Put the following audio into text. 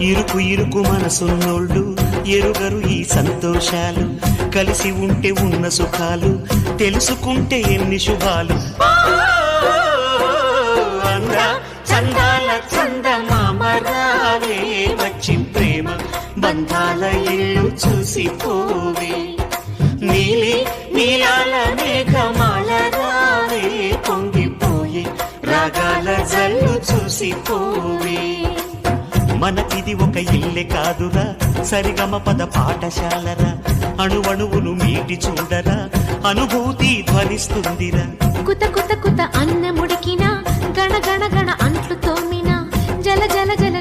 ఇరుకు ఇరుకు మనసున్నోళ్ళు ఎరుగరు ఈ సంతోషాలు, కలిసి ఉంటే ఉన్న సుఖాలు, తెలుసుకుంటే ఎన్ని శుభాలు. అందా చందాల చందమామ రావే, వచ్చి ప్రేమ బంధాల ఇల్లు చూసిపోవే. నీలి నీలాల మేఘమాల రావే, పొంగిపోయే రాగాల జల్లు చూసిపోవే. మనకిది ఒక ఇల్లే కాదురా, సరిగమ పద పాఠశాలరా, అణువణువును మీటి చూడరా, అనుభూతి ధ్వనిస్తుందిరా. కుత కుత కుత అన్న ముడికినా, గణ గణ గణ అంట్లు తోమినా, జల జల జల